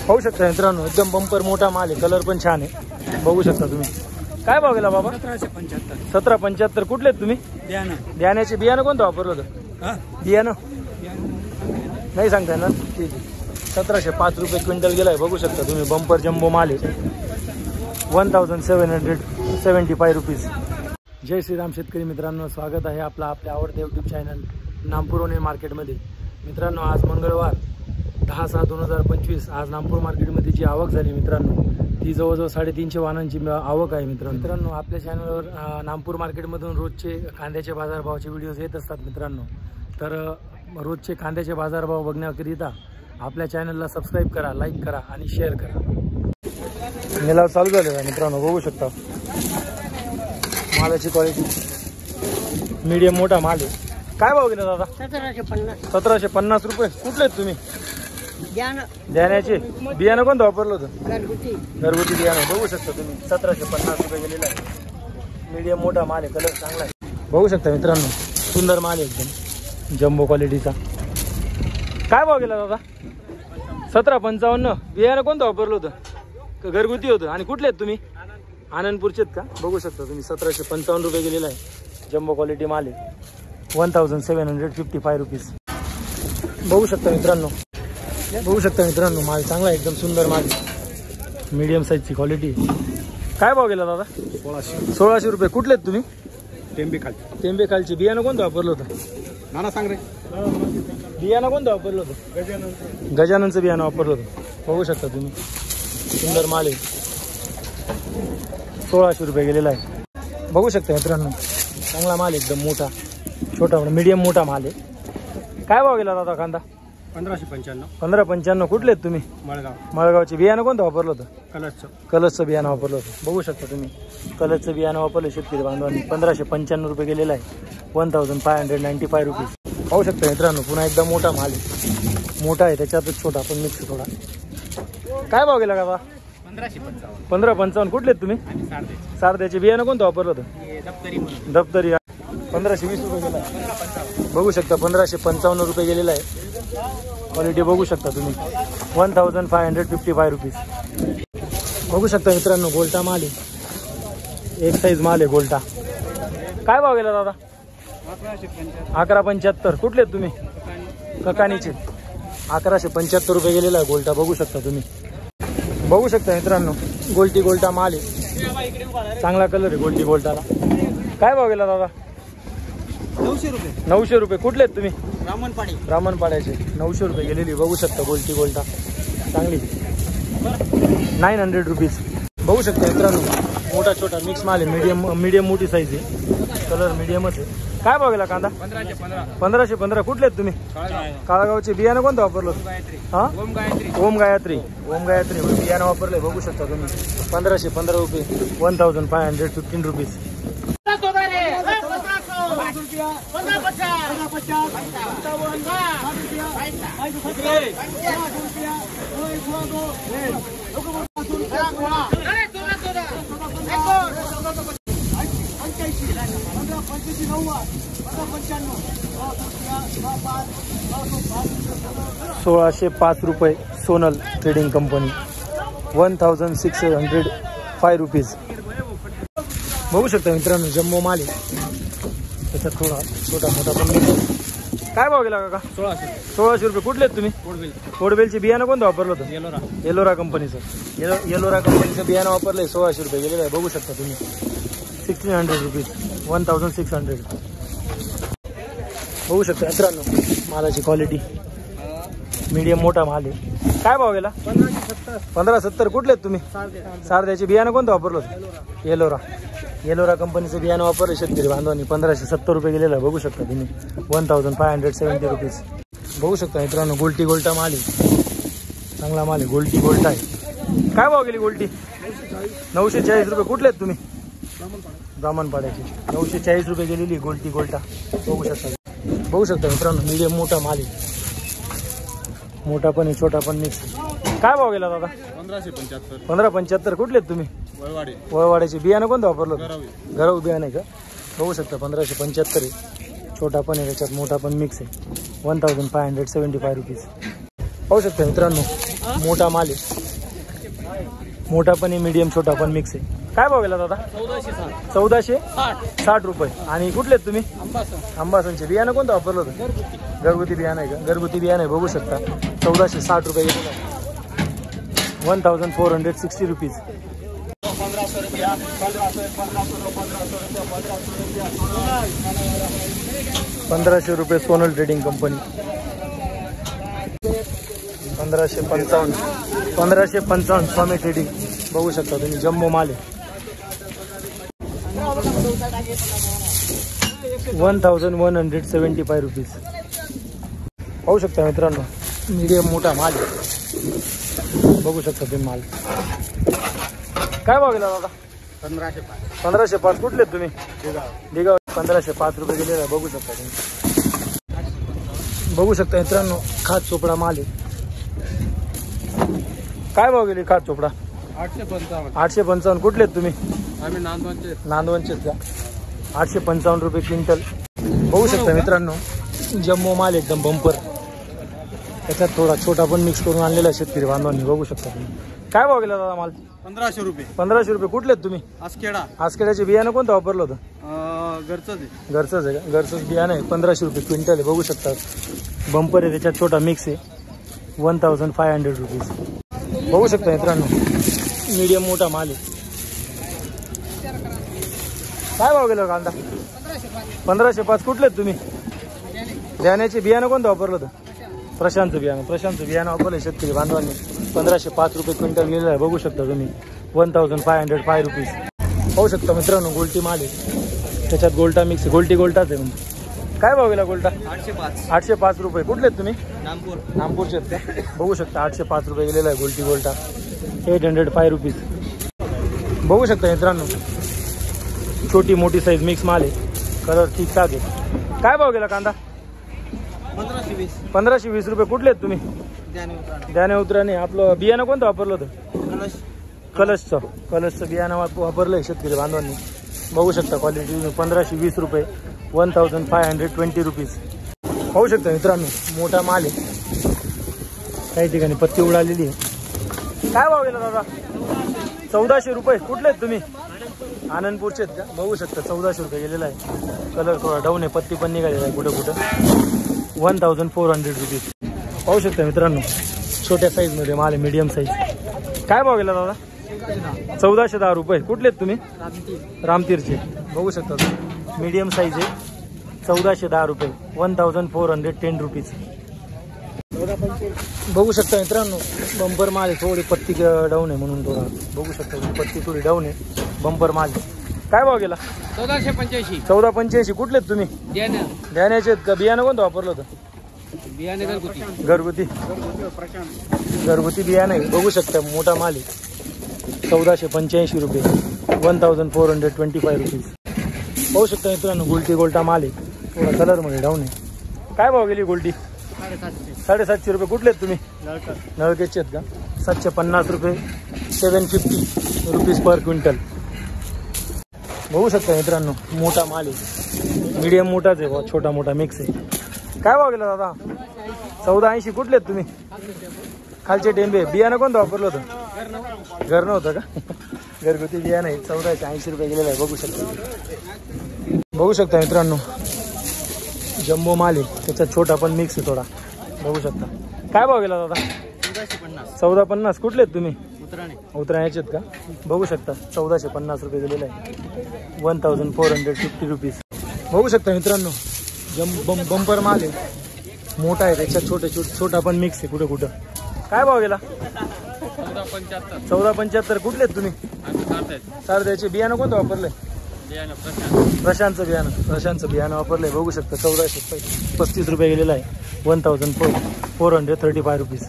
पाहू शकता मित्रांनो, एकदम बंपर मोठा माल आहे, कलर पण छान आहे, बघू शकता तुम्ही। काय भाव गेला बाबा? 1775। 1775 कुठले आहेत तुम्ही? द्याण्याचे बियाणं कोणतं वापरलं होतं? बियाणं नाही सांगताय ना, ठीक आहे। 1705 रुपये क्विंटल गेलाय, बघू शकता तुम्ही, बंपर जम्बो माल आहे, 1775 रुपीज। जय श्रीराम शेतकरी मित्रांनो, स्वागत आहे आपलं आपल्या आवडत्या यूट्यूब चॅनल नामपूर ओनियन मार्केटमध्ये। मित्रांनो, आज मंगळवार 10/6/2025 आज नामपूर मार्केटमध्ये जी आवक झाली मित्रांनो, ती जवळजवळ 350 वाहनांची आवक आहे मित्रांनो। आपल्या चॅनलवर नामपूर मार्केटमधून रोजचे कांद्याचे बाजारभावाचे व्हिडिओज येत असतात मित्रांनो, तर रोजचे कांद्याचे बाजारभाव बघण्याकरिता आपल्या चॅनलला सबस्क्राईब करा, लाईक करा आणि शेअर करा। निलाव चालू झालेला आहे मित्रांनो, बघू शकता मालाची क्वालिटी मीडियम मोठा माल आहे। काय भाव गेला दादा? 1750 रुपये। कुठले आहेत तुम्ही? द्याण्याचे बियाणं कोणतं वापरलं होतं? घरगुती बियाणं, बघू शकता तुम्ही, 1750 रुपये गेलेला आहे, मीडियम मोठा माल आहे, कलर चांगला आहे, बघू शकता मित्रांनो, सुंदर माल आहे एकदम जम्बो क्वालिटीचा। काय भाव गेला दादा? 1755। बियाणं कोणतं वापरलं होतं? घरगुती होतं। आणि कुठले आहेत तुम्ही? आनंदपूरचे आहेत का? बघू शकता तुम्ही, 1755 रुपये गेलेला आहे, जम्बो क्वालिटी माल आहे, 1755 रुपीज। बघू शकता मित्रांनो, माल चांगला आहे, एकदम सुंदर माल, मीडियम साईजची क्वालिटी। काय भाव गेला दादा? 1600 रुपये। कुठले आहेत तुम्ही? टेंबे खालचे। बियाणं कोणतं वापरलं होतं? नाना सांग रे, बियाणं कोणतं वापरलं होतं? गजाननचं बियाणं वापरलं होतं, बघू शकता तुम्ही, सुंदर माल आहे, 1600 रुपये गेलेला आहे, बघू शकता मित्रांनो, चांगला माल एकदम मोठा, छोटा मीडियम मोठा माल आहे। काय भाव गेला दादा कांदा? 1595। 1555। कुठले आहेत तुम्ही? मळगावचे। बियाणं कोणतं वापरलं होतं? कलर्सचं बियाणं वापरलं होतं, बघू शकता तुम्ही, कलर्सचं बियाणं वापरलं शेतकरी बांधवांनी, 1595 रुपये गेलेला आहे, 1595 रुपीज। पाहू शकता मित्रांनो, पुन्हा एकदा मोठा माल आहे, मोठा आहे त्याच्यातच छोटा पण मिक्स थोडा। काय भाव गेला का? 1555। कुठले आहेत तुम्ही? सारद्याचे। बियाणं कोणतं वापरलं होतं? दप्तरी। 1520 रुपये गेला, बघू शकता, 1555 रुपये गेलेला आहे, क्वालिटी बघू शकता तुम्ही, 1555 रुपीज। बघू शकता मित्रांनो, गोल्टा माल आहे, एक साईज माल आहे गोल्टा। काय भाव गेला दादा? 1175। कुठले आहेत तुम्ही? ककानीचे। 1175 रुपये गेलेला आहे गोल्टा, बघू शकता तुम्ही, बघू शकता मित्रांनो, गोल्टा माल आहे, चांगला कलर आहे गोल्टी गोल्टाला। काय भाव गेला दादा? 900 रुपये। कुठले आहेत तुम्ही? ब्राह्मणपाड्याचे। 900 रुपये गेलेली, बघू शकता, गोल्टा चांगली, 900 रुपीज। बघू शकता मित्रांनो, मोठा छोटा मिक्स माल आहे, मीडियम मोठी साईज आहे, कलर मीडियमच आहे। काय भाव गेला कांदा? 1515। कुठले आहेत तुम्ही? काळगावचे। बियाणं कोणतं वापरलं? हा, ओम गायत्री बियाणं वापरलंय, बघू शकता तुम्ही, 1515 रुपये, 1515 रुपीज। ₹1605 रुपये। Sonal trading company, 1605 rupees. बघू शकता मित्रांनो, जम्बो माल आहे, त्याच्यात थोडा छोटा मोठा पण। काय भाव गेला काका? 1600 रुपये। कुठले आहेत तुम्ही? कोडबेलचे। बियाणं कोणतं वापरलं होतं? येलोरा कंपनीचं। येलोरा कंपनीचं बियाणं वापरलंय, 1600 रुपये गेलेलं आहे, बघू शकता तुम्ही, 1600 रुपीज, 1600। बघू शकता मित्रांनो, मालाची क्वालिटी मीडियम मोठा माल आहे। काय भाव गेला? 1570। कुठले आहेत तुम्ही? सारद्याचे। बियाणं कोणतं वापरलं होतं? येलोरा कंपनीचं बियाणं वापरलं शेतकरी बांधवांनी, 1570 रुपये गेलेलं आहे, बघू शकता तुम्ही, 1570 रुपीज। बघू शकता मित्रांनो, गोल्टा माल आहे, चांगला माल आहे, गोल्टा आहे। काय भाव गेली गोल्टी? 940 रुपये। कुठले आहेत तुम्ही? ब्राह्मणपाड्याचे। 940 रुपये गेलेली गोल्टा, बघू शकता मित्रांनो, मीडियम मोठा माल आहे, मोठा पण आहे, छोटा पण मिक्स। काय भाव गेला दादा? 1575। कुठले आहेत तुम्ही? वळवाड्याचे। बियाणं कोणतं वापरलं? घरव बियाणं आहे का? बघू शकता, 1575 आहे, छोटा पण आहे, त्याच्यात मोठा पण मिक्स आहे, 1575 रुपीज। पाहू शकता मित्रांनो, मोठा माल आहे, मोठा पण आहे, मीडियम छोटा पण मिक्स आहे. काय भाव गेला दादा? 1460 रुपये. आणि कुठले आहेत तुम्ही? अंबासनचे. बियाणं कोणतं वापरलं होतं? घरगुती बियाणं आहे का? घरगुती बियाणं आहे, बघू शकता. 1460 रुपये गेलेलं आहे. 1460 रुपीज. 1500 रुपये सोनल ट्रेडिंग कंपनी. 1555 स्वामी ट्रेडिंग, बघू शकता तुम्ही. जम्बो माल आहे. 1175 रुपीज. पाहू शकता मित्रांनो, मीडियम मोठा माल आहे, बघू शकता तुम्ही माल. काय भाव गेला दादा? 1505. कुठले तुम्ही? दिगाव. 1505 रुपये गेलेला आहे, बघू शकता तुम्ही. बघू शकता मित्रांनो, खात चोपडा माल आहे. काय भाव गेली खात चोपडा? 855. कुठले आहेत तुम्ही? आम्ही नांदवणचे का? 855 रुपये क्विंटल. बघू शकता मित्रांनो, जम्बो माल एकदम बंपर. त्याच्यात थोडा छोटा पण मिक्स करून आणलेला आहे शेतकरी बांधवांनी, बघू शकता तुम्ही. काय भाव गेला दादा माल? 1500 रुपये. 1500 रुपये. कुठले आहेत तुम्ही? आसखेडाचे. बियाणं कोणतं वापरलं होतं? घरचंच आहे का? घरचंच बियाणं आहे. 1500 रुपये क्विंटल आहे, बघू शकता. बंपर आहे, त्याच्यात छोटा मिक्स आहे. 1500 रुपीज. बघू शकता मित्रांनो, मीडियम मोठा माल आहे. काय भाव गेला कांदा? 1505. कुठले आहेत तुम्ही? ध्यानाचे. बियाणं कोणतं वापरलं होतं? प्रशांतचं बियाणं वापरलं शेतकरी बांधवांनी. 1505 रुपये क्विंटल गेलेलं आहे, बघू शकता तुम्ही. 1505 रुपीज. पाहू शकता मित्रांनो, गोल्टी माल आहे, त्याच्यात गोल्टा मिक्स आहे. गोल्टाच आहे म्हणजे. काय भाव गेला गोल्टा? 805 रुपये. कुठले आहेत तुम्ही? नागपूरचे आहेत का? बघू शकता. 805 रुपये गेलेला आहे गोल्टा. 805 रुपीज. बघू शकता मित्रांनो, छोटी मोठी साईज मिक्स माल आहे, कलर ठीकठाक आहे. काय भाव गेला कांदा? 1520 रुपये. कुठले आहेत तुम्ही? ध्याने उतराने. आपलं बियाणं कोणतं वापरलं होतं? कलशचं बियाणं वापरलं शेतकरी बांधवांनी, बघू शकता. क्वालिटी 1520 रुपये. 1520 रुपीज. पाहू शकता मित्रांनो, मोठा माल आहे, काही ठिकाणी पत्ती उडालेली आहे. काय भाव गेला दादा? 1400 रुपये. कुठले आहेत तुम्ही? आनंदपूरचे आहेत का? बघू शकता. 1400 रुपये गेलेला आहे. कलर थोडा डाऊन आहे, पत्ती पण निघालेला आहे कुठं. 1400 रुपीज. पाहू शकता मित्रांनो, छोट्या साईजमध्ये माल आहे, मीडियम साईज. काय भाव गेला दादा? 1410 रुपये. कुठले आहेत तुम्ही? रामतीरचे. बघू शकता तुम्ही, मीडियम साईज आहे. 1410 रुपये. 1410 रुपीज. बघू शकता मित्रांनो, बंपर माल आहे. थोडी पत्ती डाऊन आहे म्हणून थोडा बघू शकता, पत्ती थोडी डाऊन आहे. बंपर माल. काय भाव गेला? 1485. कुठले आहेत तुम्ही? ध्यानाचे आहेत का? बियाणं कोणतं वापरलं होतं? घरगुती बियाणं आहे, बघू शकता. मोठा माल आहे. 1485 रुपये. 1425 रुपीज. पाहू शकता मित्रांनो, गोल्टा माल आहे, थोडा कलरमध्ये डाऊन आहे. काय भाव गेली गोल्टी? 750 रुपये. कुठले आहेत तुम्ही? नळकेचे आहेत का? 750 रुपये. 750 रुपीज पर क्विंटल. बघू शकता मित्रांनो, मोठा माल आहे, मीडियम मोठाच आहे, छोटा मोठा मिक्स आहे. काय भाव गेला दादा? 1480. कुठले आहेत तुम्ही? खालचे टेंबे. बियाणं कोणतं वापरलं होतं? घर नव्हतं का? घरगुती बियाणं आहे. 1480 रुपये गेलेलं आहे, बघू शकता मित्रांनो. जम्बो माल आहे, त्याच्यात छोटा पण मिक्स आहे थोडा, बघू शकता. काय भाव गेला दादा? 1450. कुठले आहेत तुम्ही? उतराण्याचे आहेत का? बघू शकता. 1450 रुपये गेलेलं आहे. 1450 रुपीज. बघू शकता मित्रांनो, बंपर माल आहे, मोठा आहे, त्याच्यात छोटा पण मिक्स आहे कुठं. काय भाव गेला? 1475. कुठले आहेत तुम्ही? सारद्याचे. बियाणं कोणतं वापरलंय? प्रशांतचं बियाणं वापरलंय, बघू शकता. 1435 रुपये गेलेलं आहे. 1435 रुपीज.